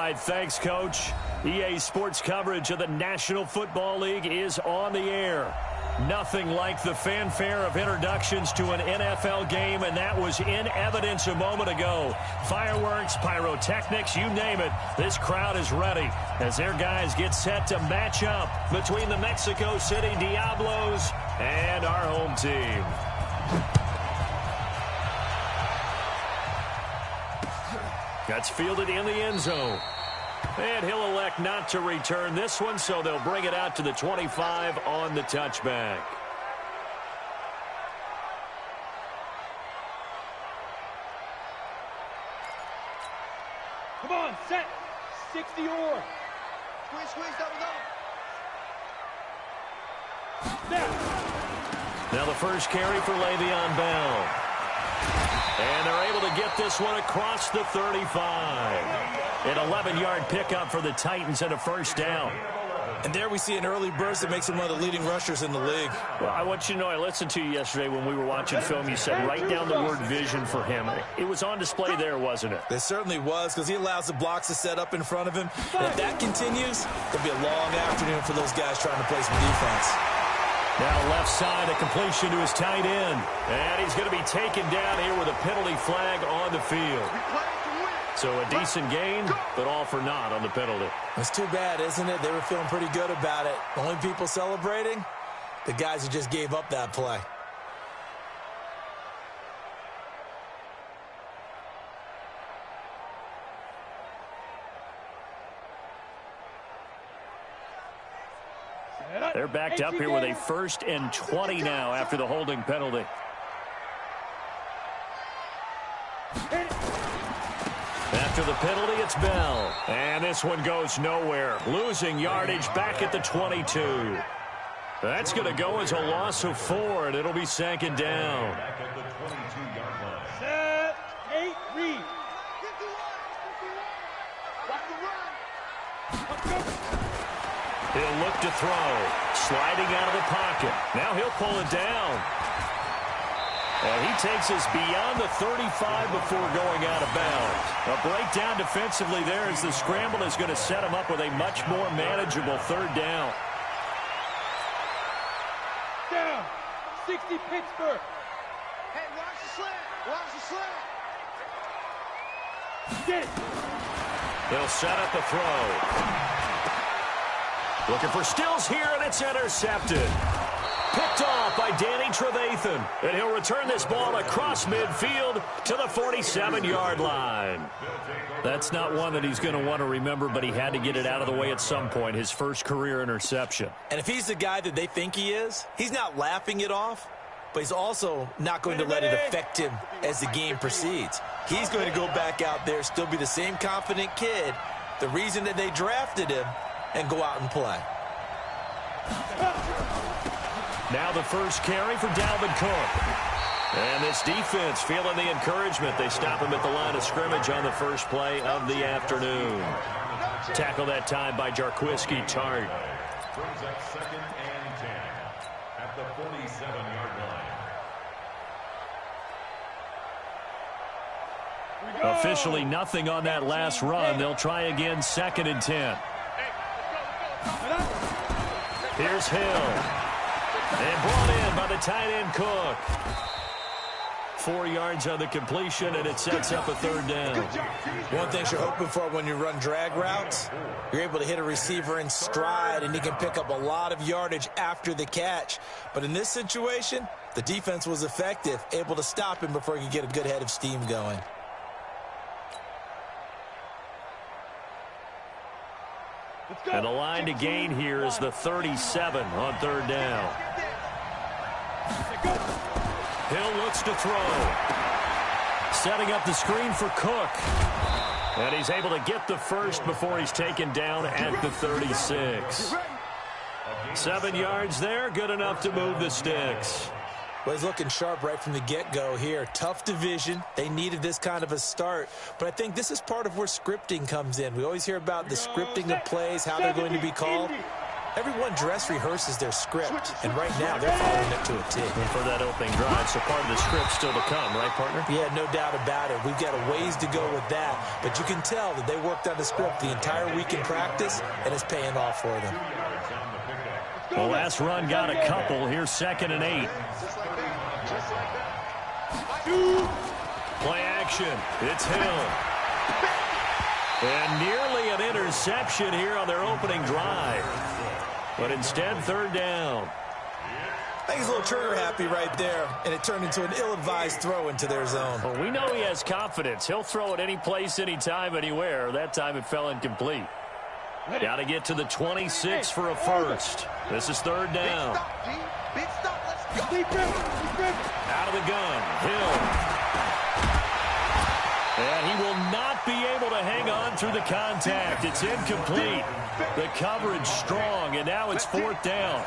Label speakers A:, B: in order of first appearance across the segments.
A: right, thanks, Coach. EA Sports coverage of the National Football League is on the air. Nothing like the fanfare of introductions to an NFL game, and that was in evidence a moment ago. Fireworks, pyrotechnics, you name it. This crowd is ready as their guys get set to match up between the Mexico City Diablos and our home team. That's fielded in the end zone. And he'll elect not to return this one, so they'll bring it out to the 25 on the touchback.
B: Come on, set. 60 or.
C: Squeeze, double.
A: Now the first carry for Le'Veon Bell. And they're able to get this one across the 35. An 11-yard pickup for the Titans and a first down.
D: And there we see an early burst that makes him one of the leading rushers in the league.
A: Well, I want you to know, I listened to you yesterday when we were watching film. You said write down the word vision for him. It was on display there, wasn't it?
D: It certainly was, because he allows the blocks to set up in front of him. And if that continues, it'll be a long afternoon for those guys trying to play some defense.
A: Now left side, a completion to his tight end. And he's going to be taken down here with a penalty flag on the field. So a decent gain, but all for naught on the penalty.
D: It's too bad, isn't it? They were feeling pretty good about it. Only people celebrating, the guys who just gave up that play.
A: They're backed up here with a 1st and 20 now after the holding penalty. After the penalty, it's Bell. And this one goes nowhere. Losing yardage back at the 22. That's going to go as a loss of 4, and it'll be 2nd down.
B: Set, 8, read.
A: He'll look to throw. Sliding out of the pocket. Now he'll pull it down. And he takes us beyond the 35 before going out of bounds. A breakdown defensively there as the scramble is going to set him up with a much more manageable 3rd down.
B: Down. 60 Pittsburgh.
C: Hey, watch the slant. Watch the slant.
B: Get it.
A: He'll set up a throw. Looking for Stills here, and it's intercepted. Picked off by Danny Trevathan. And he'll return this ball across midfield to the 47-yard line. That's not one that he's going to want to remember, but he had to get it out of the way at some point, his first career interception.
D: And if he's the guy that they think he is, he's not laughing it off, but he's also not going to let it affect him as the game proceeds. He's going to go back out there, still be the same confident kid, the reason that they drafted him, and go out and play.
A: Now the first carry for Dalvin Cook. And this defense feeling the encouragement. They stop him at the line of scrimmage on the first play of the afternoon. Tackle that time by Jarquiski Tart.
E: Brings up 2nd and 10 at the 47-yard line.
A: Officially nothing on that last run. They'll try again 2nd and 10. Here's Hill. And brought in by the tight end Cook. 4 yards on the completion, and it sets up a 3rd down.
D: One thing you're hoping for when you run drag routes, you're able to hit a receiver in stride, and he can pick up a lot of yardage after the catch. But in this situation, the defense was effective, able to stop him before he could get a good head of steam going.
A: And the line to gain here is the 37 on 3rd down. Hill looks to throw. Setting up the screen for Cook. And he's able to get the first before he's taken down at the 36. 7 yards there, good enough to move the sticks.
D: Well, he's looking sharp right from the get-go here. Tough division. They needed this kind of a start. But I think this is part of where scripting comes in. We always hear about the scripting of plays, how they're going to be called. Everyone dress rehearses their script, and right now they're following it to a T.
A: And for that opening drive, so part of the script still to come, right, partner?
D: Yeah, no doubt about it. We've got a ways to go with that, but you can tell that they worked on the script the entire week in practice, and it's paying off for them.
A: The last run got a couple. Here's 2nd and 8. Play action. It's Hill. And nearly an interception here on their opening drive. But instead, 3rd down.
D: I think he's a little trigger happy right there, and it turned into an ill-advised throw into their zone.
A: Well, we know he has confidence. He'll throw it any place, anytime, anywhere. That time it fell incomplete. Got to get to the 26 for a first. This is 3rd down.
C: Big stop, let's go.
A: Out of the gun, Hill. And he will not be able to hang on through the contact. It's incomplete. The coverage strong, and now it's 4th down.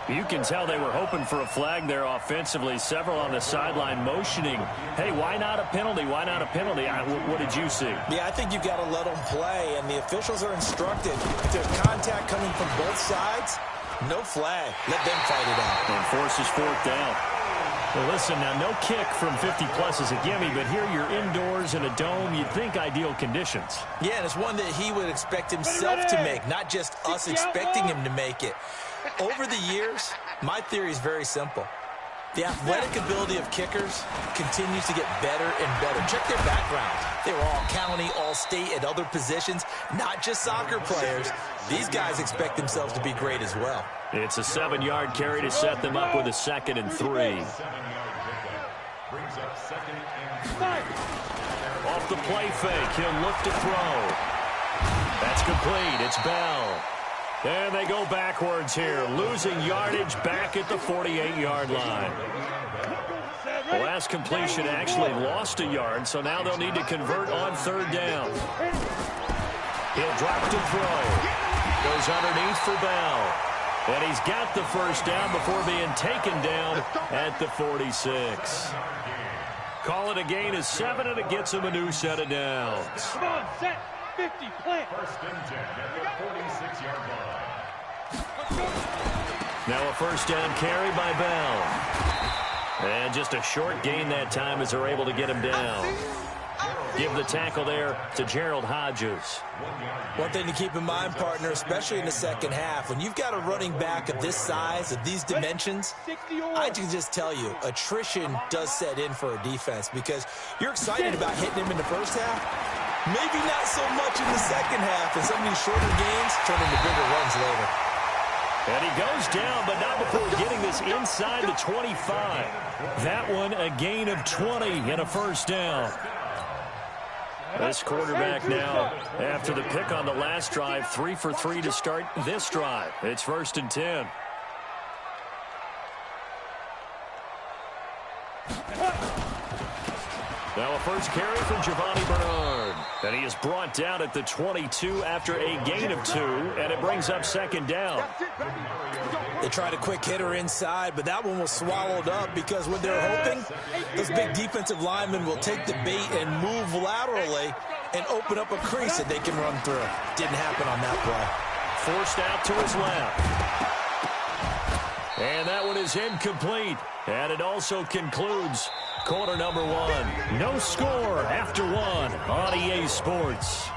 A: You can tell they were hoping for a flag there offensively. Several on the sideline motioning, hey, why not a penalty? Why not a penalty? What did you see?
D: Yeah, I think you've got to let them play, and the officials are instructed. If there's contact coming from both sides, no flag. Let them fight it out.
A: And forces 4th down. Well, listen, now, no kick from 50-plus is a gimme, but here you're indoors in a dome. You'd think ideal conditions.
D: Yeah, and it's one that he would expect himself to make, not just us expecting him to make it. Over the years, my theory is very simple. The athletic ability of kickers continues to get better and better. Check their backgrounds. They were all county, all state, at other positions, not just soccer players. These guys expect themselves to be great as well.
A: It's a 7-yard carry to set them up with a 2nd and 3.
E: 7-yard pickup. Brings up 2nd and 3.
A: Off the play fake, he'll look to throw. That's complete. It's Bell. And they go backwards here, losing yardage back at the 48-yard line. The last completion actually lost a yard, so now they'll need to convert on 3rd down. He'll drop to throw. Goes underneath for Bell. And he's got the first down before being taken down at the 46. Call it a gain of 7, and it gets him a new set of downs.
B: Come on, set. 50, plant.
E: 1st and 10 at the 46-yard line.
A: Now a first down carry by Bell. And just a short gain that time as they're able to get him down. Give the tackle there to Gerald Hodges.
D: One thing to keep in mind, partner, especially in the second half, when you've got a running back of this size, of these dimensions, I can just tell you, attrition does set in for a defense because you're excited about hitting him in the first half. Maybe not so much in the second half, and some of these shorter gains turn into bigger runs later.
A: And he goes down, but not before getting this inside the 25. That one a gain of 20 and a first down. This quarterback now, after the pick on the last drive, 3 for 3 to start this drive. It's 1st and 10. Now a first carry from Giovanni Bernard. And he is brought down at the 22 after a gain of 2, and it brings up 2nd down.
D: They tried a quick hitter inside, but that one was swallowed up because what they're hoping, those big defensive linemen will take the bait and move laterally and open up a crease that they can run through. Didn't happen on that play.
A: Forced out to his left. And that one is incomplete. And it also concludes quarter number 1. No score after 1 on EA Sports.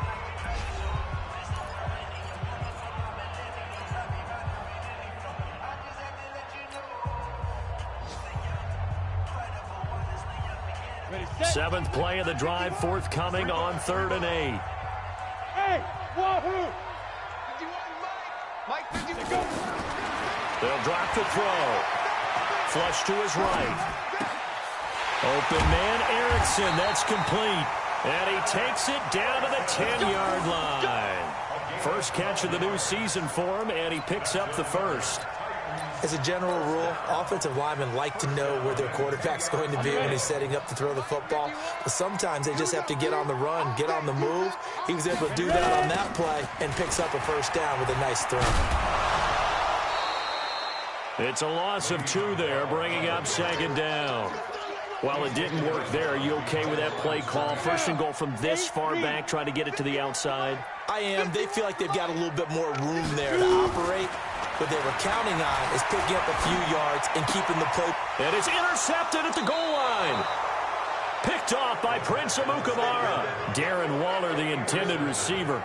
A: Seventh play of the drive forthcoming on 3rd and 8.
B: Hey, wahoo!
C: Mike, 50, go.
A: They'll drop the throw. Flush to his right. Open man Erickson. That's complete. And he takes it down to the 10-yard line. First catch of the new season for him, and he picks up the first.
D: As a general rule, offensive linemen like to know where their quarterback's going to be when he's setting up to throw the football. But sometimes they just have to get on the run, get on the move. He was able to do that on that play and picks up a first down with a nice throw.
A: It's a loss of 2 there, bringing up 2nd down. While it didn't work there, are you okay with that play call? First and goal from this far back, trying to get it to the outside.
D: I am. They feel like they've got a little bit more room there to operate. What they were counting on is picking up a few yards and keeping the play.
A: And it's intercepted at the goal line. Picked off by Prince Amukamara. Darren Waller, the intended receiver.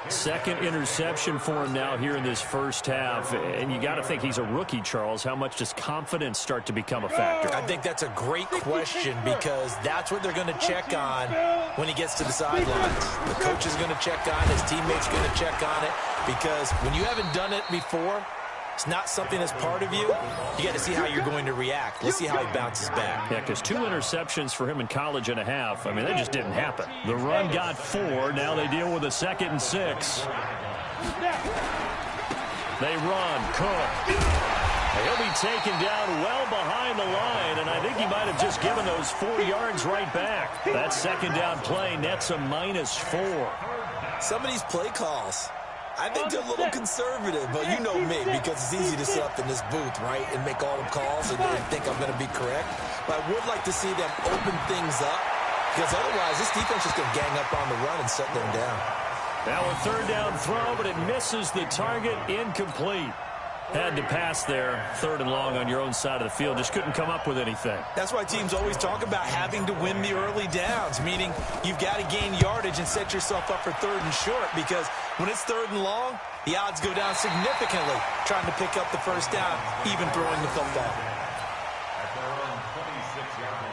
A: Second interception for him now here in this first half. And you got to think he's a rookie, Charles. How much does confidence start to become a factor?
D: I think that's a great question because that's what they're going to check on when he gets to the sidelines. The coach is going to check on it. His teammates are going to check on it because when you haven't done it before, it's not something that's part of you. You got to see how you're going to react. Let's see how he bounces back.
A: Yeah, because 2 interceptions for him in college and a half. I mean, that just didn't happen. The run got 4. Now they deal with a 2nd and 6. They run. Cook. He'll be taken down well behind the line, and I think he might have just given those 4 yards right back. That 2nd down play nets a -4.
D: Some of these play calls, I think they're a little conservative, but you know me, because it's easy to sit up in this booth, right, and make all the calls and think I'm going to be correct. But I would like to see them open things up, because otherwise this defense is going to gang up on the run and shut them down.
A: Now a 3rd down throw, but it misses the target. Incomplete. Had to pass there. 3rd and long on your own side of the field. Just couldn't come up with anything.
D: That's why teams always talk about having to win the early downs, meaning you've got to gain yardage and set yourself up for 3rd and short, because when it's 3rd and long, the odds go down significantly trying to pick up the 1st down, even throwing the football.
E: At their own 26-yard line.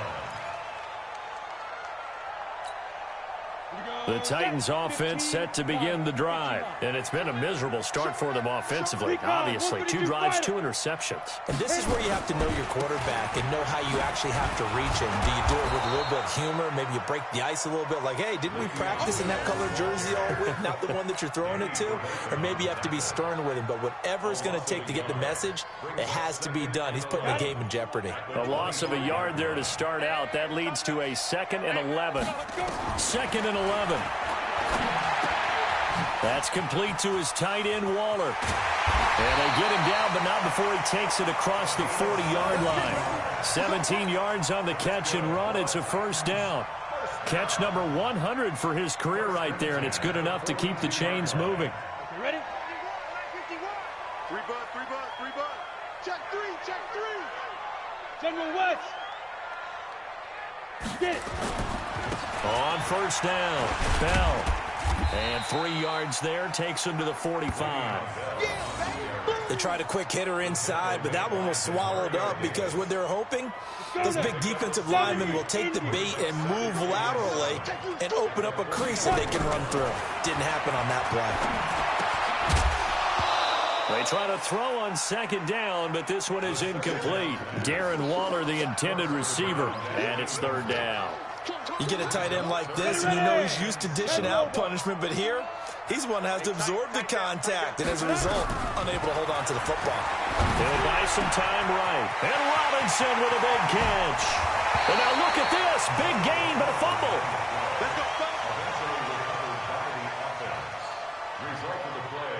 A: The Titans offense set to begin the drive. And it's been a miserable start for them offensively. Obviously, 2 drives, 2 interceptions.
D: And this is where you have to know your quarterback and know how you actually have to reach him. Do you do it with a little bit of humor? Maybe you break the ice a little bit like, hey, didn't we practice in that colored jersey all week? Not the one that you're throwing it to? Or maybe you have to be stern with him. But whatever it's going to take to get the message, it has to be done. He's putting the game in jeopardy.
A: A loss of a yard there to start out. That leads to a 2nd and 11. 2nd and 11. That's complete to his tight end, Waller. And they get him down, but not before he takes it across the 40-yard line. 17 yards on the catch and run. It's a 1st down. Catch number 100 for his career right there, and it's good enough to keep the chains moving.
B: You ready?
C: 3 butt. Check 3.
B: General West. Get it.
A: On 1st down, Bell. And 3 yards there, takes him to the 45.
D: They tried a quick hitter inside, but that one was swallowed up because what they're hoping, those big defensive linemen will take the bait and move laterally and open up a crease that they can run through. Didn't happen on that play.
A: They try to throw on 2nd down, but this one is incomplete. Darren Waller, the intended receiver, and it's 3rd down.
D: You get a tight end like this, and you know he's used to dishing out punishment, but here, he's one that has to absorb the contact, and as a result, unable to hold on to the football.
A: He'll buy some time right. And Robinson with a big catch. And now look at this. Big gain, but a fumble.
E: Eventually recovered by the offense. Result of the play,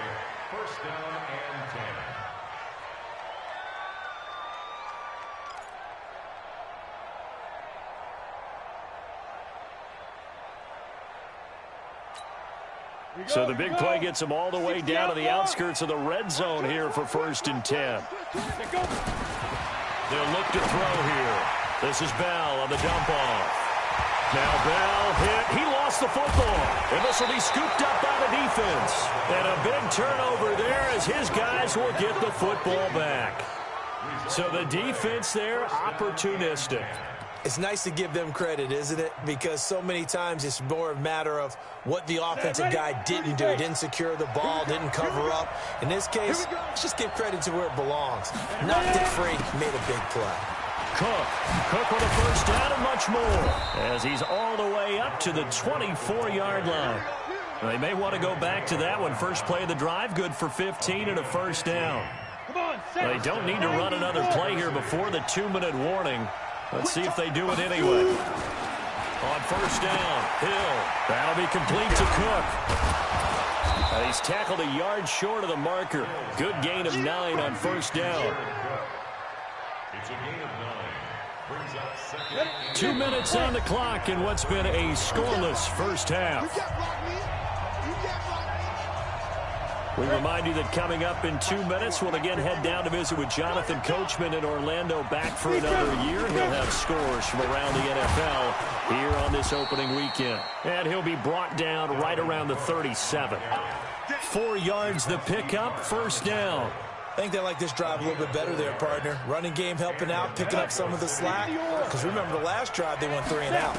E: 1st down and 10.
A: So the big play gets them all the way down to the outskirts of the red zone here for 1st and 10. They'll look to throw here. This is Bell on the dump off. Now Bell hit. He lost the football. And this will be scooped up by the defense. And a big turnover there as his guys will get the football back. So the defense there, opportunistic.
D: It's nice to give them credit, isn't it? Because so many times it's more a matter of what the offensive guy didn't do. He didn't secure the ball, didn't cover up. In this case, let's just give credit to where it belongs. Knocked it free, made a big play.
A: Cook with a 1st down and much more as he's all the way up to the 24-yard line. They may want to go back to that one. First play of the drive, good for 15 and a 1st down. They don't need to run another play here before the 2-minute warning. Let's see if they do it anyway. On 1st down, Hill. That'll be complete to Cook. He's tackled a yard short of the marker. Good gain of 9 on 1st down.
E: It's a gain of 9. Brings up 2nd.
A: 2 minutes on the clock in what's been a scoreless 1st half. We remind you that coming up in 2 minutes, we'll again head down to visit with Jonathan Coachman in Orlando, back for another year. He'll have scores from around the NFL here on this opening weekend. And he'll be brought down right around the 37. 4 yards the pickup, first down.
D: I think they like this drive a little bit better there, partner. Running game helping out, picking up some of the slack. Because remember the last drive, they went 3 and out.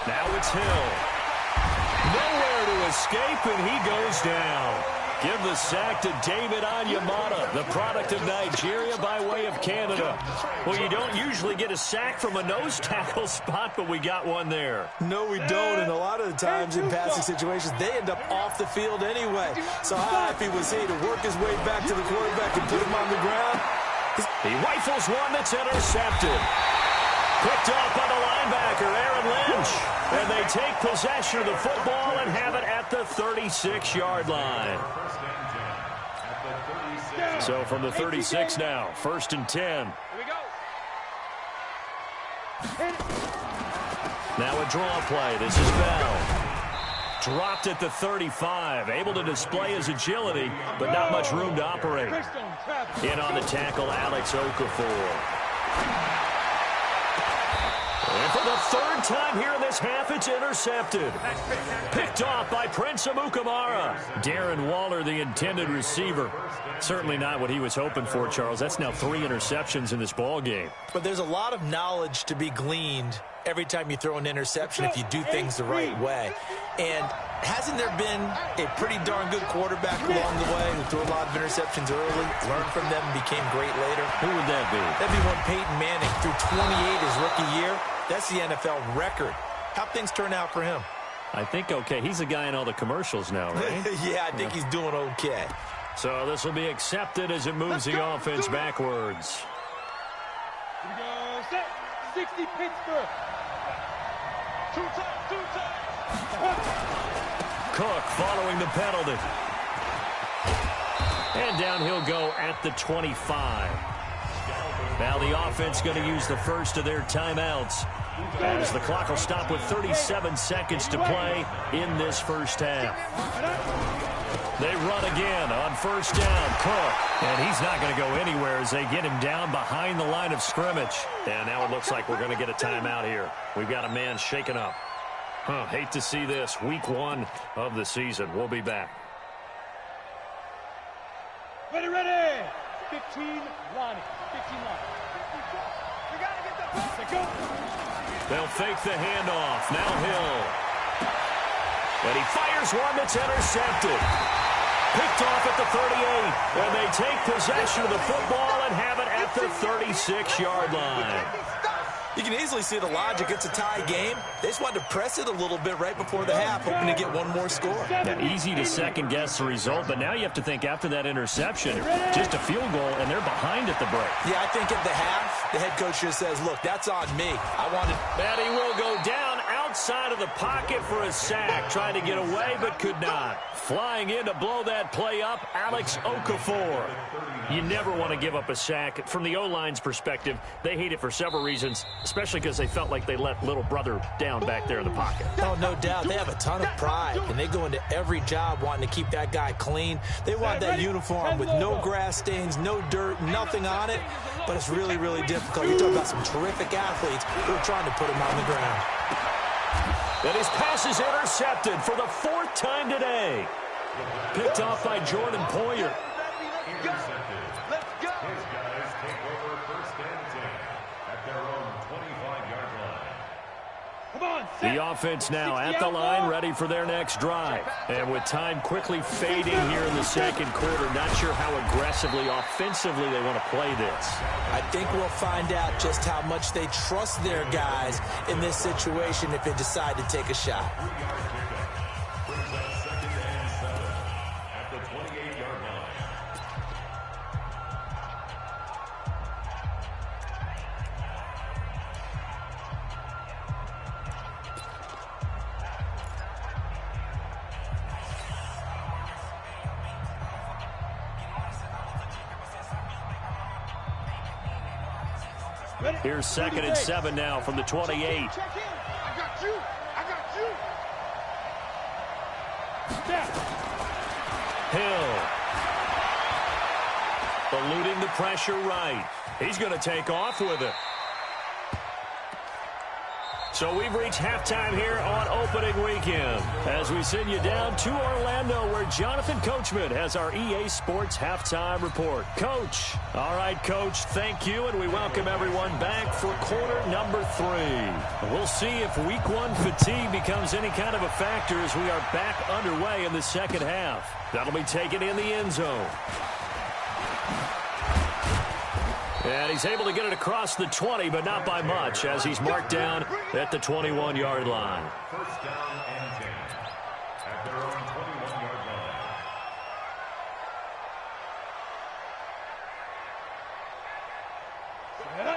A: Now it's Hill. Nowhere to escape, and he goes down. Give the sack to David Onyemata, the product of Nigeria by way of Canada. Well, you don't usually get a sack from a nose tackle spot, but we got one there.
D: No, we don't, and a lot of the times in passing situations, they end up off the field anyway. So how happy was he to work his way back to the quarterback and put him on the ground?
A: He rifles one that's intercepted. Picked off by the linebacker, Aaron Lynch. And they take possession of the football and have it at the 36-yard line. So from the 36 now, 1st and 10.
B: Here we go.
A: Now a draw play. This is Bell. Dropped at the 35. Able to display his agility, but not much room to operate. In on the tackle, Alex Okafor. And for the 3rd time here in this half, it's intercepted. Picked off by Prince Amukamara. Darren Waller, the intended receiver. Certainly not what he was hoping for, Charles. That's now 3 interceptions in this ball game.
D: But there's a lot of knowledge to be gleaned every time you throw an interception if you do things the right way. And hasn't there been a pretty darn good quarterback along the way who threw a lot of interceptions early, learned from them, and became great later?
A: Who would that be?
D: That'd be one Peyton Manning threw 28 his rookie year. That's the NFL record. How'd things turn out for him?
A: I think okay. He's a guy in all the commercials now, right?
D: Yeah, I think he's doing okay.
A: So this will be accepted as it moves the offense backwards.
B: Here we go. Set. 60 Pittsburgh. Two times.
A: Cook following the penalty. And down he'll go at the 25. Now the offense going to use the first of their timeouts, as the clock will stop with 37 seconds to play in this first half. They run again on 1st down. Cook, and he's not going to go anywhere as they get him down behind the line of scrimmage. And now it looks like we're going to get a timeout here. We've got a man shaken up. Hate to see this. Week 1 of the season. We'll be back.
B: Ready. 15 line. 15 line. We got to get the ball. Go.
A: They'll fake the handoff. Now Hill. And he fires one that's intercepted. Picked off at the 38. And they take possession of the football and have it at the 36-yard line.
D: You can easily see the logic. It's a tie game. They just wanted to press it a little bit right before the half, hoping to get one more score.
A: Yeah, easy to second-guess the result, but now you have to think after that interception, just a field goal, and they're behind at the break.
D: Yeah, I think at the half, the head coach just says, look, that's on me. I wanted...
A: And he will go down outside of the pocket for a sack, trying to get away, but could not. Flying in to blow that play up, Alex Okafor. You never want to give up a sack. From the O-line's perspective, they hate it for several reasons, especially because they felt like they let little brother down back there in the pocket.
D: Oh, no doubt. They have a ton of pride, and they go into every job wanting to keep that guy clean. They want that uniform with no grass stains, no dirt, nothing on it, but it's really, really difficult. You're talking about some terrific athletes who are trying to put him on the ground.
A: And his pass is intercepted for the 4th time today. Picked off by Jordan Poyer.
E: Intercepted. Let's go. His guys take over 1st and 10 at their own 25-yard line.
B: Come on,
A: The offense now at the line, ready for their next drive. And with time quickly fading here in the 2nd quarter, not sure how aggressively, offensively they want to play this.
D: I think we'll find out just how much they trust their guys in this situation if they decide to take a shot.
E: Brings up 2nd and 7 at the 28-yard line.
A: Here's 2nd and 7 now from the 28.
C: Check in. I got you.
A: Hill. Eluding the pressure right. He's going to take off with it. So we've reached halftime here on opening weekend as we send you down to Orlando where Jonathan Coachman has our EA Sports halftime report. Coach. All right, Coach, thank you, and we welcome everyone back for quarter number 3. We'll see if week 1 fatigue becomes any kind of a factor as we are back underway in the second half. That'll be taken in the end zone. And he's able to get it across the 20, but not by much, as he's marked down at the 21-yard line.
E: First down and 10 at their own 21-yard line.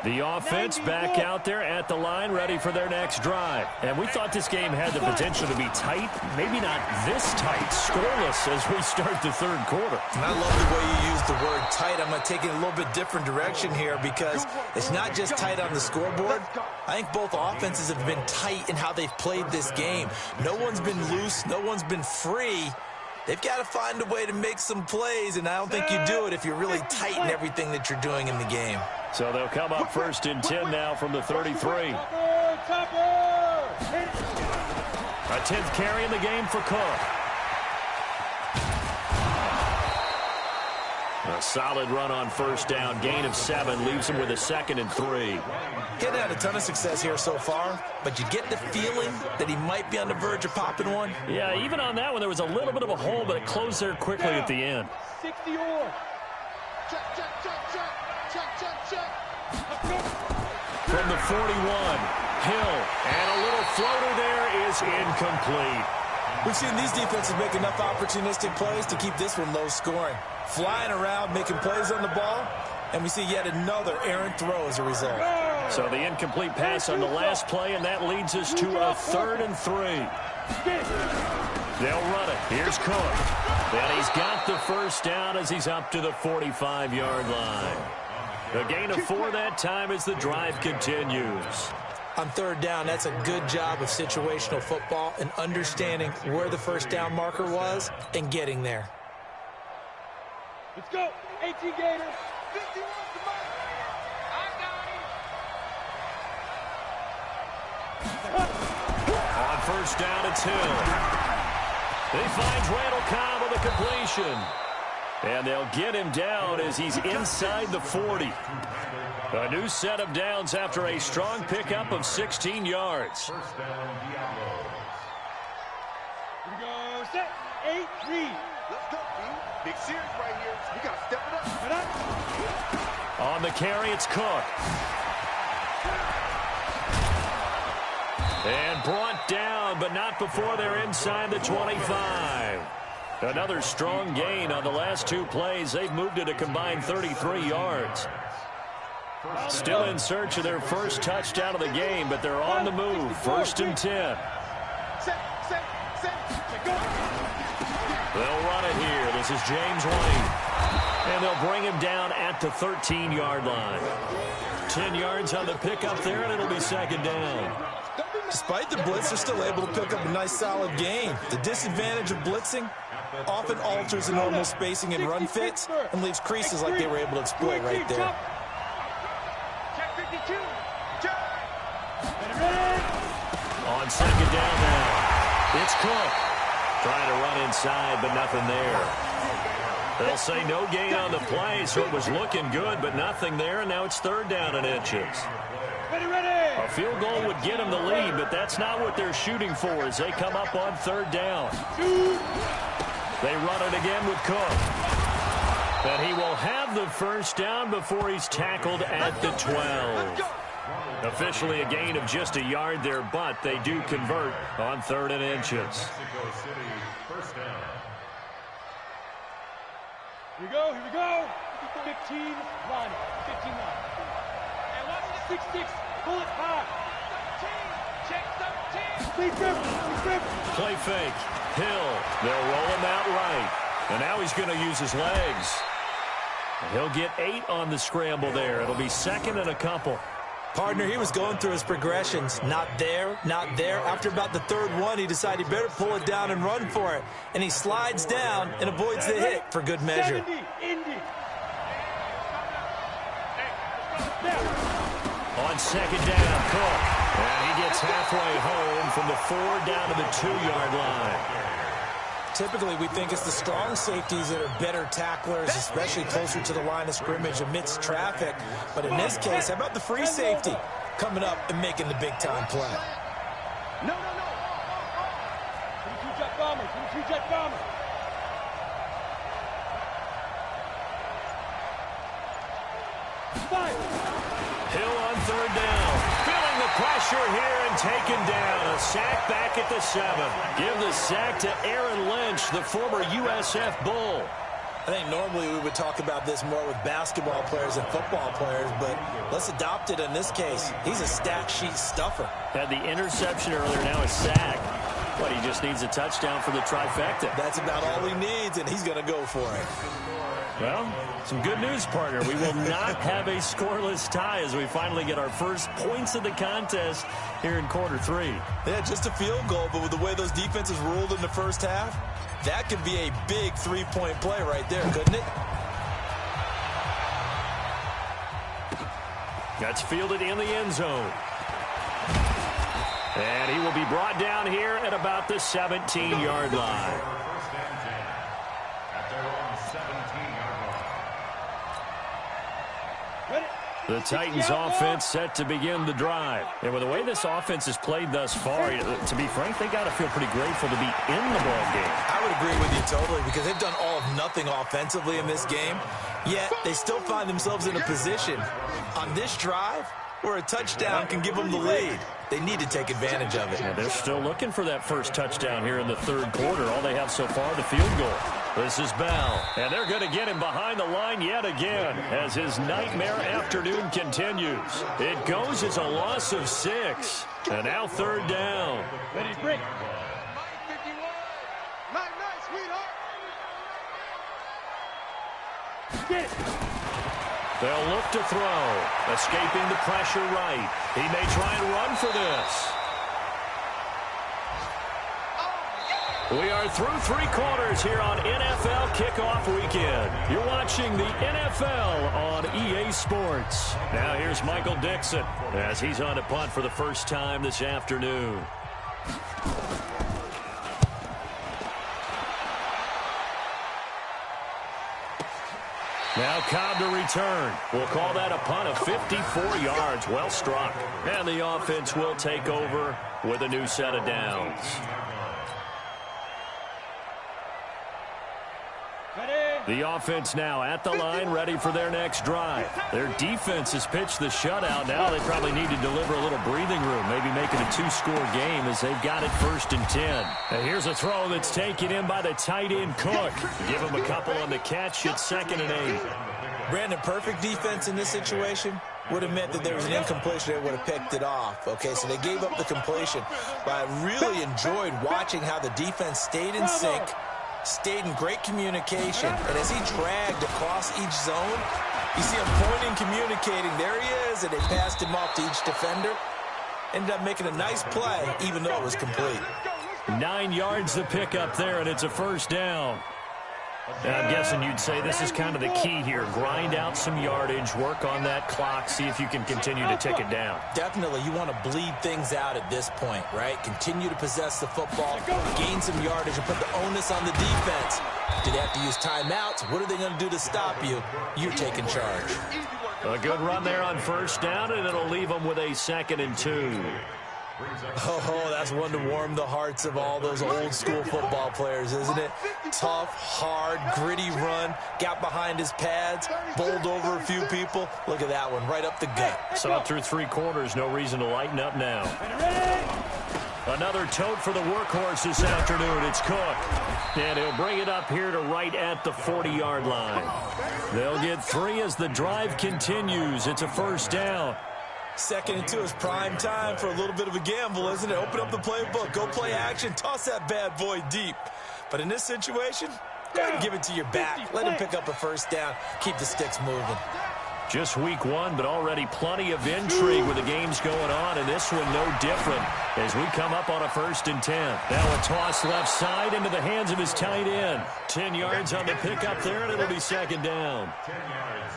A: The offense back out there at the line, ready for their next drive. And we thought this game had the potential to be tight, maybe not this tight, scoreless as we start the third quarter.
D: And I love the way you use the word tight. I'm going to take it a little bit different direction here because it's not just tight on the scoreboard. I think both offenses have been tight in how they've played this game. No one's been loose. No one's been free. They've got to find a way to make some plays, and I don't think you do it if you're really tight in everything that you're doing in the game.
A: So they'll come up first and 10 now from the 33. A 10th carry in the game for Cook. A solid run on first down. Gain of 7 leaves him with a 2nd and 3.
D: He hasn't had a ton of success here so far, but you get the feeling that he might be on the verge of popping one.
A: Yeah, even on that one, there was a little bit of a hole, but it closed there quickly at the end.
B: 60 or.
C: Check, check, check, check, check, check, check.
A: From the 41, Hill, and a little floater there is incomplete.
D: We've seen these defenses make enough opportunistic plays to keep this one low scoring. Flying around, making plays on the ball, and we see yet another errant throw as a result.
A: So the incomplete pass on the last play, and that leads us to a 3rd and 3. They'll run it. Here's Cook. And he's got the first down as he's up to the 45-yard line. A gain of 4 that time as the drive continues.
D: On 3rd down, that's a good job of situational football and understanding where the first down marker was and getting there.
B: Let's go. 18 Gators.
C: 51, come on. I got him.
A: On first down, it's Hill. He finds Randall Cobb with a completion. And they'll get him down as he's inside the 40. A new set of downs after a strong pickup of 16 yards.
E: First down, Diablos.
B: Here we go. Set. 8-3.
C: Let's go, B. Big series right here. We got to step it up.
A: On the carry, it's Cook. And brought down, but not before they're inside the 25. Another strong gain on the last 2 plays. They've moved it a combined 33 yards. Still in search of their first touchdown of the game, but they're on the move. 1st and 10. They'll run it here. This is James White. And they'll bring him down at the 13-yard line. 10 yards on the pickup there, and it'll be 2nd down.
D: Despite the blitz, they're still able to pick up a nice solid gain. The disadvantage of blitzing often alters the normal spacing and run fits and leaves creases like they were able to exploit right there.
C: Check 52. Check.
A: On 2nd down now, it's Cook. Trying to run inside, but nothing there. They'll say no gain on the play, so it was looking good, but nothing there, and now it's 3rd down and inches. A field goal would get them the lead, but that's not what they're shooting for as they come up on 3rd down. They run it again with Cook. And he will have the first down before he's tackled at the 12. Officially a gain of just a yard there, but they do convert on 3rd and inches.
E: Mexico City, first down.
B: Here we go. 15 line. 15 line. 6-6. Pull it high. 13. Check 13.
A: Play fake. Hill. They'll roll him out right. And now he's going to use his legs. He'll get 8 on the scramble there. It'll be 2nd and a couple.
D: Partner, he was going through his progressions. Not there, not there. After about the third one, he decided he better pull it down and run for it. And he slides down and avoids the hit for good measure.
A: On second down, Cook. And he gets halfway home from the 4 down to the 2-yard line.
D: Typically, we think it's the strong safeties that are better tacklers, especially closer to the line of scrimmage amidst traffic. But in this case, how about the free safety coming up and making the big-time play?
B: No. 22-jet bomber. 22-jet bomber.
A: Hill on third down. Feeling the pressure here and taken down. A sack back at the 7. Give the sack to Aaron Lynch, the former USF Bull.
D: I think normally we would talk about this more with basketball players and football players, but let's adopt it in this case. He's a stat sheet stuffer.
A: Had the interception earlier, now a sack. But he just needs a touchdown for the trifecta.
D: That's about all he needs, and he's going to go for it.
A: Well, some good news, partner. We will not have a scoreless tie as we finally get our first points of the contest here in quarter 3.
D: Yeah, just a field goal, but with the way those defenses ruled in the first half, that could be a big 3-point play right there, couldn't it?
A: That's fielded in the end zone. And he will be brought down here at about the 17-yard line. The Titans offense set to begin the drive. And with the way this offense has played thus far, to be frank, they got to feel pretty grateful to be in the ball game.
D: I would agree with you totally because they've done all of nothing offensively in this game, yet they still find themselves in a position on this drive where a touchdown can give them the lead. They need to take advantage of it.
A: Yeah, they're still looking for that first touchdown here in the third quarter. All they have so far, the field goal. This is Bell, and they're going to get him behind the line yet again as his nightmare afternoon continues. It goes as a loss of 6, and now third down.
B: Ready to break. Get it.
A: They'll look to throw, escaping the pressure right. He may try and run for this. We are through 3 quarters here on NFL Kickoff Weekend. You're watching the NFL on EA Sports. Now here's Michael Dixon as he's on a punt for the first time this afternoon. Now Cobb to return. We'll call that a punt of 54 yards. Well struck. And the offense will take over with a new set of downs. The offense now at the line, ready for their next drive. Their defense has pitched the shutout. Now they probably need to deliver a little breathing room, maybe make it a 2-score game as they've got it 1st and 10. And here's a throw that's taken in by the tight end, Cook. Give him a couple on the catch. It's 2nd and 8.
D: Brandon, perfect defense in this situation would have meant that there was an incompletion. They would have picked it off. Okay, so they gave up the completion. But I really enjoyed watching how the defense stayed in sync, stayed in great communication, and as he dragged across each zone, you see him pointing, communicating. There he is, and they passed him off to each defender. Ended up making a nice play, even though it was complete.
A: 9 yards to pick up there, and it's a first down. Now, I'm guessing you'd say this is kind of the key here. Grind out some yardage, work on that clock, see if you can continue to tick it down.
D: Definitely. You want to bleed things out at this point, right? Continue to possess the football, gain some yardage, and put the onus on the defense. Do they have to use timeouts? What are they going to do to stop you? You're taking charge.
A: A good run there on first down, and it'll leave them with a 2nd and 2.
D: Oh, that's one to warm the hearts of all those old-school football players, isn't it? Tough, hard, gritty run, got behind his pads, bowled over a few people. Look at that one, right up the gut.
A: Saw it through 3 quarters, no reason to lighten up now. Another tote for the workhorse this afternoon. It's Cook. And he'll bring it up here to right at the 40-yard line. They'll get 3 as the drive continues. It's a first down.
D: 2nd and 2 is prime time for a little bit of a gamble, isn't it? Open up the playbook, go play action, toss that bad boy deep. But in this situation, go ahead and give it to your back. Let him pick up a first down, keep the sticks moving.
A: Just week 1, but already plenty of intrigue with the games going on, and this one no different as we come up on a 1st and 10. Now a toss left side into the hands of his tight end. 10 yards on the pickup there, and it'll be 2nd down.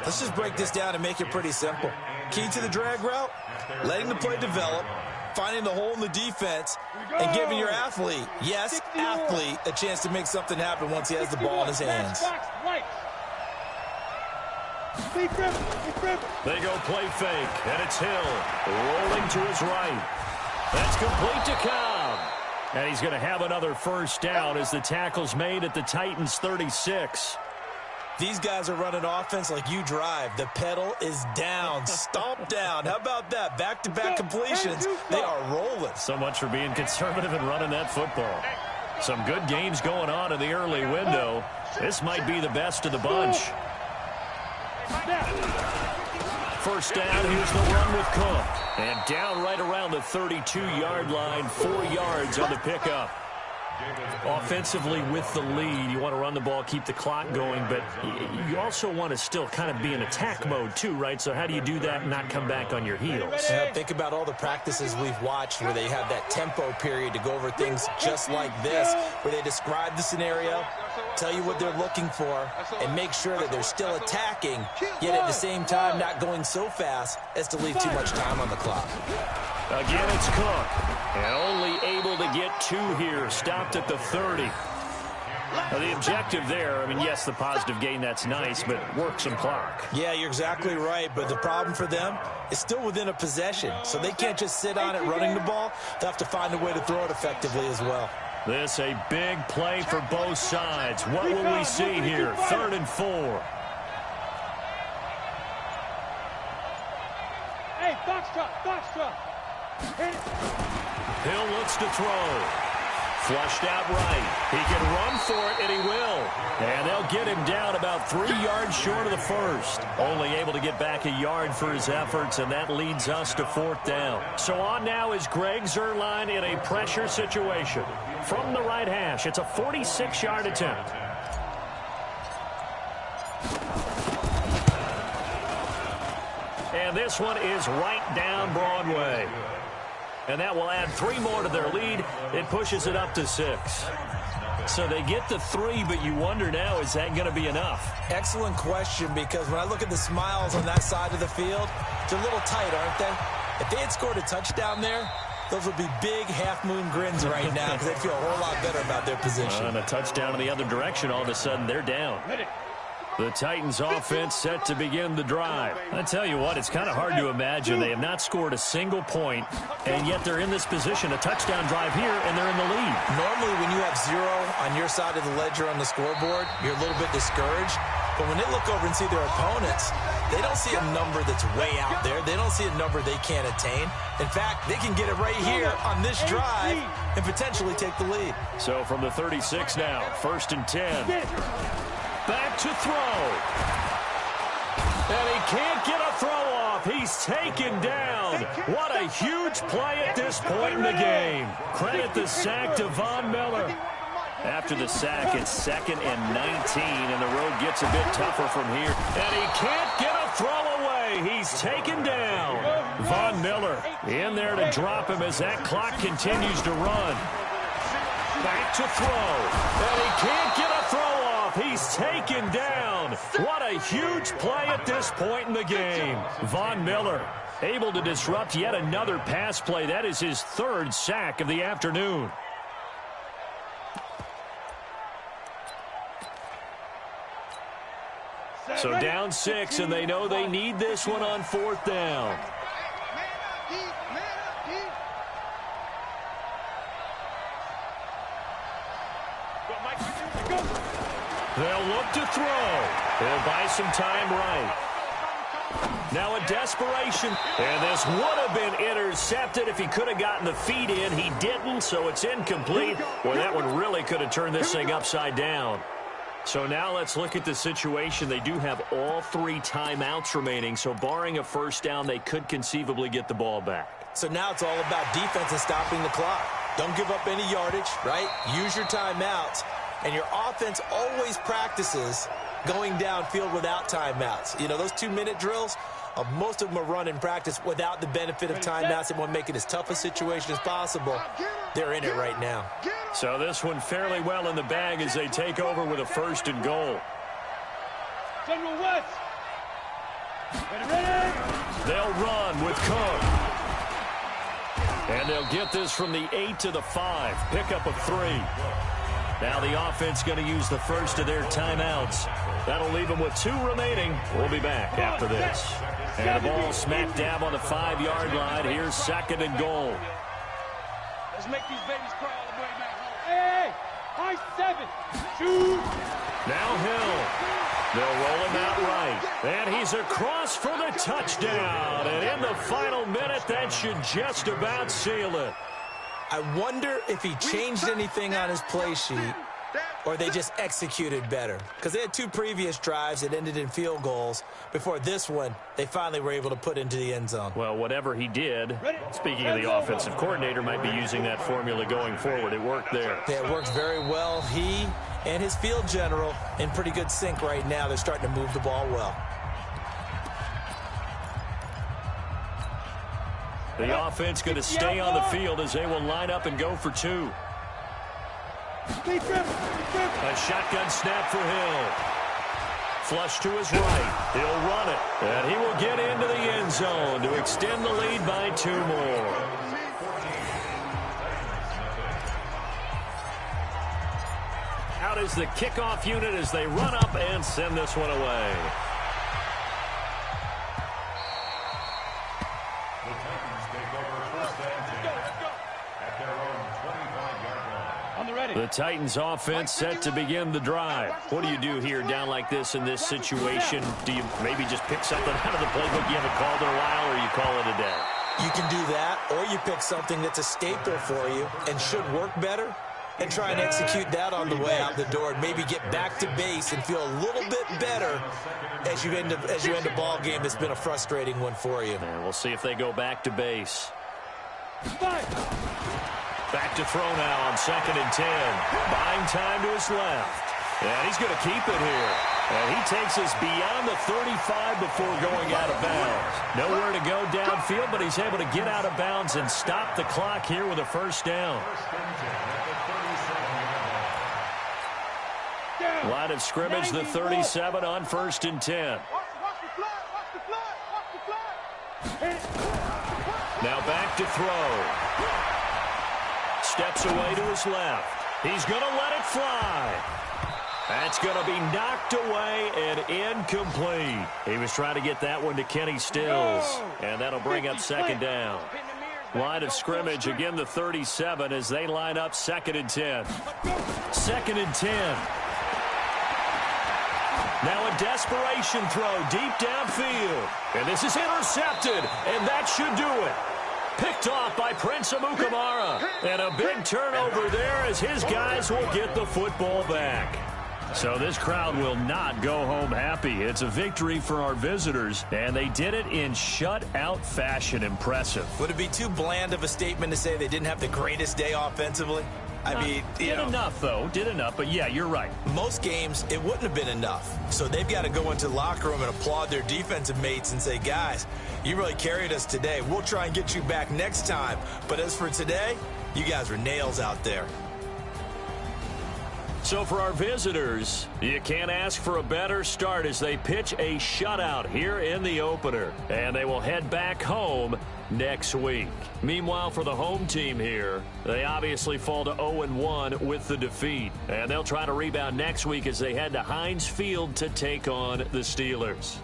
D: Let's just break this down and make it pretty simple. Key to the drag route, letting the play develop, finding the hole in the defense, and giving your athlete, yes, athlete, a chance to make something happen once he has the ball in his hands.
A: They go play fake, and it's Hill rolling to his right. That's complete to Cobb. And he's going to have another 1st down as the tackle's made at the Titans' 36.
D: These guys are running offense like you drive. The pedal is down, stomp down. How about that? Back-to-back completions. They are rolling.
A: So much for being conservative and running that football. Some good games going on in the early window. This might be the best of the bunch. 1st down, here's the run with Cook. And down right around the 32-yard line, 4 yards on the pickup. Offensively with the lead, you want to run the ball, keep the clock going, but you also want to still kind of be in attack mode too, right? So how do you do that and not come back on your heels?
D: Yeah, think about all the practices we've watched where they have that tempo period to go over things just like this, where they describe the scenario, tell you what they're looking for, and make sure that they're still attacking, yet at the same time not going so fast as to leave too much time on the clock.
A: Again, it's Cook. And only able to get 2 here. Stopped at the 30. Now, the objective there, I mean, yes, the positive gain, that's nice, but work some clock.
D: Yeah, you're exactly right, but the problem for them is still within a possession, so they can't just sit on it running the ball. They have to find a way to throw it effectively as well.
A: This a big play for both sides. What will we see here? 3rd and 4.
B: Hey, Foxtrot.
A: Hill looks to throw. Flushed out right. He can run for it, and he will. And they'll get him down about 3 yards short of the 1st. Only able to get back a yard for his efforts, and that leads us to 4th down. So on now is Greg Zuerlein in a pressure situation. From the right hash, it's a 46-yard attempt. And this one is right down Broadway. And that will add 3 more to their lead. It pushes it up to 6. So they get the 3, but you wonder now, is that going to be enough?
D: Excellent question, because when I look at the smiles on that side of the field, they're a little tight, aren't they? If they had scored a touchdown there, those would be big half-moon grins right now because they'd feel a whole lot better about their position.
A: And a touchdown in the other direction, all of a sudden they're down. The Titans offense set to begin the drive. I tell you what, it's kind of hard to imagine. They have not scored a single point, and yet they're in this position, a touchdown drive here, and they're in the lead.
D: Normally when you have 0 on your side of the ledger on the scoreboard, you're a little bit discouraged. But when they look over and see their opponents, they don't see a number that's way out there. They don't see a number they can't attain. In fact, they can get it right here on this drive and potentially take the lead.
A: So from the 36 now, 1st and 10. Back to throw. And he can't get a throw off. He's taken down. What a huge play at this point in the game. Credit the sack to Von Miller. After the sack, it's 2nd and 19, and the road gets a bit tougher from here. And he can't get a throw away. He's taken down. Von Miller in there to drop him as that clock continues to run. Back to throw. And he can't get a throw off. He's taken down. What a huge play at this point in the game. Von Miller able to disrupt yet another pass play. That is his 3rd sack of the afternoon. So down 6, and they know they need this one on 4th down. They'll look to throw. They'll buy some time right. Now a desperation. And this would have been intercepted if he could have gotten the feet in. He didn't, so it's incomplete. Boy, that one really could have turned this thing upside down. So now let's look at the situation. They do have all 3 timeouts remaining, so barring a 1st down, they could conceivably get the ball back.
D: So now it's all about defense and stopping the clock. Don't give up any yardage, right? Use your timeouts. And your offense always practices going downfield without timeouts. You know, those 2-minute drills, most of them are run in practice without the benefit of timeouts. They want to make it as tough a situation as possible. They're in it right now.
A: So this one fairly well in the bag as they take over with a 1st and goal.
B: General West. Ready.
A: They'll run with Cook. And they'll get this from the 8 to the 5. Pickup of 3. Now the offense going to use the first of their timeouts. That'll leave them with 2 remaining. We'll be back after this. And the ball smack dab on the 5-yard line. Here's 2nd and goal.
B: Let's make these babies cry all the way back home. Hey, high 7. Shoot.
A: Now Hill. They'll roll him out right. And he's across for the touchdown. And in the final minute, that should just about seal it.
D: I wonder if he changed anything on his play sheet or they just executed better. Because they had 2 previous drives that ended in field goals. Before this one, they finally were able to put into the end zone.
A: Well, whatever he did, speaking of the offensive coordinator, might be using that formula going forward. It worked there.
D: Yeah, it worked very well. He and his field general in pretty good sync right now. They're starting to move the ball well.
A: The offense going to stay on the field as they will line up and go for 2. A shotgun snap for Hill. Flush to his right. He'll run it. And he will get into the end zone to extend the lead by 2 more. Out is the kickoff unit as they run up and send this one away.
E: The Titans take over 1st and 10 at their own 25-yard line.
B: On the ready.
A: The Titans offense set to begin the drive. What do you do here down like this in this situation? Do you maybe just pick something out of the playbook you haven't called in a while, or you call it a day?
D: You can do that, or you pick something that's a staple for you and should work better and try and execute that on the way out the door and maybe get back to base and feel a little bit better as you end a ball game that's been a frustrating one for you.
A: And we'll see if they go back to base. Back to throw now on 2nd and 10. Buying time to his left. And he's going to keep it here. And he takes us beyond the 35 before going out of bounds. Nowhere to go downfield, but he's able to get out of bounds and stop the clock here with a 1st down. Line of scrimmage, the 37 on 1st and 10. Now back to throw. Steps away to his left. He's going to let it fly. That's going to be knocked away and incomplete. He was trying to get that one to Kenny Stills, and that'll bring up 2nd down. Line of scrimmage, again the 37 as they line up 2nd and 10. 2nd and 10. Now a desperation throw deep downfield. And this is intercepted, and that should do it. Picked off by Prince Amukamara. And a big turnover there as his guys will get the football back. So this crowd will not go home happy. It's a victory for our visitors, and they did it in shutout fashion. Impressive.
D: Would it be too bland of a statement to say they didn't have the greatest day offensively? I mean,
A: did enough, though. Did enough, but yeah, you're right.
D: Most games, it wouldn't have been enough. So they've got to go into the locker room and applaud their defensive mates and say, guys, you really carried us today. We'll try and get you back next time. But as for today, you guys were nails out there.
A: So for our visitors, you can't ask for a better start as they pitch a shutout here in the opener. And they will head back home next week. Meanwhile, for the home team here, they obviously fall to 0-1 with the defeat. And they'll try to rebound next week as they head to Heinz Field to take on the Steelers.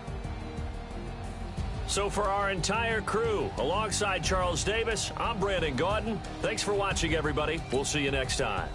A: So for our entire crew, alongside Charles Davis, I'm Brandon Gaudin. Thanks for watching, everybody. We'll see you next time.